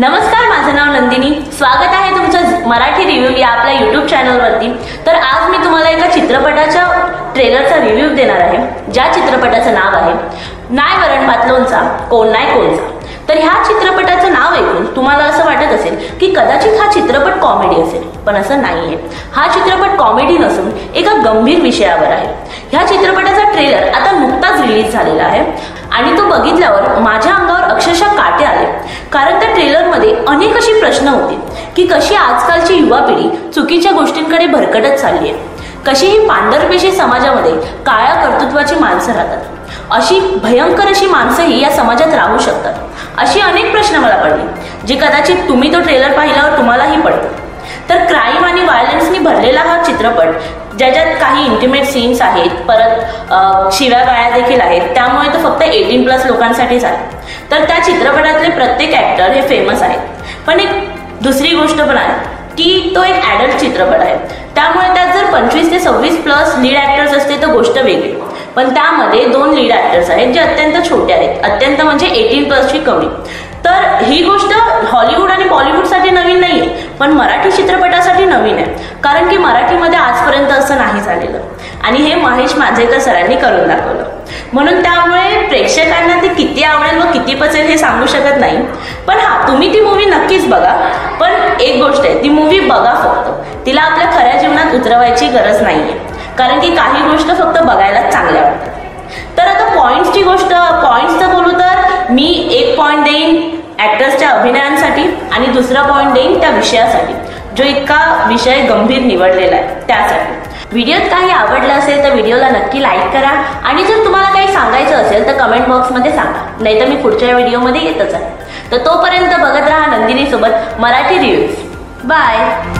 नमस्कार, माझं नाव नंदिनी। स्वागत आहे तुमचं मराठी रिव्ह्यू या आपल्या यूट्यूब चॅनलवरती। तर आज मी तुम्हाला एका चित्रपटाच्या ट्रेलरचा रिव्ह्यू देणार आहे, ज्या चित्रपटाचं नाव आहे नाय वरण भात लोणचा कोण नाही कोणचा। तर ह्या चित्रपटाचं नाव ऐकून तुम्हाला असं वाटत असेल की कदाचित हा चित्रपट कॉमेडी असेल, पण असं नाहीये। हा चित्रपट कॉमेडी नसून एका गंभीर विषयावर आहे। ह्या चित्रपटाचा ट्रेलर आता नुकताच रिलीज झालेला आहे आणि तो बघितल्यावर माझ्या अंगावर अक्षरशः काटे आले, कारण त्या ट्रेलरमध्ये अनेक अशी प्रश्न होते की कशी आजकालची युवा पिढी चुकीच्या गोष्टींकडे भरकटत चालली आहे, कशी ही पांढरपेशी समाजामध्ये काळ्या कर्तृत्वाची माणसं राहतात, अशी भयंकर अशी माणसंही या समाजात राहू शकतात। अशी अनेक प्रश्न मला पडले, जे कदाचित तुम्ही तो ट्रेलर पाहिल्यावर तुम्हालाही पडतील। तर क्राईम आणि व्हायलन्सनी भरलेला हा चित्रपट, ज्याच्यात काही इंटिमेट सीन्स आहेत, परत शिव्या गाळ्या देखील आहेत, त्यामुळे तो फक्त 18+ लोकांसाठीच आहे। तर त्या चित्रपटातले प्रत्येक ॲक्टर हे फेमस आहेत। पण एक दुसरी गोष्ट पण आहे की तो एक ॲडल्ट चित्रपट आहे, त्यामुळे त्यात जर 25 ते 26+ लीड ॲक्टर्स असते तर गोष्ट वेगळी, पण त्यामध्ये 2 लीड ॲक्टर्स आहेत जे अत्यंत छोटे आहेत, अत्यंत म्हणजे 18+ कमी। तर ही गोष्ट हॉलिवूड आणि बॉलिवूडसाठी नवीन नाहीये, पण मराठी चित्रपटासाठी नवीन आहे, कारण की मराठीमध्ये आजपर्यंत असं नाही झालेलं आणि हे महेश मांजरेकर सरांनी करून दाखवलं। म्हणून त्यामुळे प्रेक्षकांना ती किती आवडेल व किती पचेल हे सांगू शकत नाही, पण हा तुम्ही ती मूवी नक्कीच बघा। पण एक गोष्ट आहे, ती मूवी बघा फक्त, तिला आपल्या खऱ्या जीवनात उतरवायची गरज नाहीये, कारण की काही गोष्ट फक्त बघायलाच चांगल्या वाटतात। तर आता पॉइंट्सचं बोलू तर मी एक पॉइंट देईन ॲक्टर्सच्या अभिनयांसाठी आणि दुसरा पॉइंट देईन त्या विषयासाठी, जो इतका विषय गंभीर निवडलेला आहे त्यासाठी। व्हिडिओत काही आवडलं असेल तर व्हिडिओला नक्की लाईक करा आणि जर तुम्हाला काही सांगायचं असेल तर कमेंट बॉक्समध्ये सांगा, नाहीतर मी पुढच्या व्हिडिओमध्ये येतच आहे। तर तोपर्यंत बघत राहा नंदिनी सोबत मराठी रिव्ह्यूज। बाय।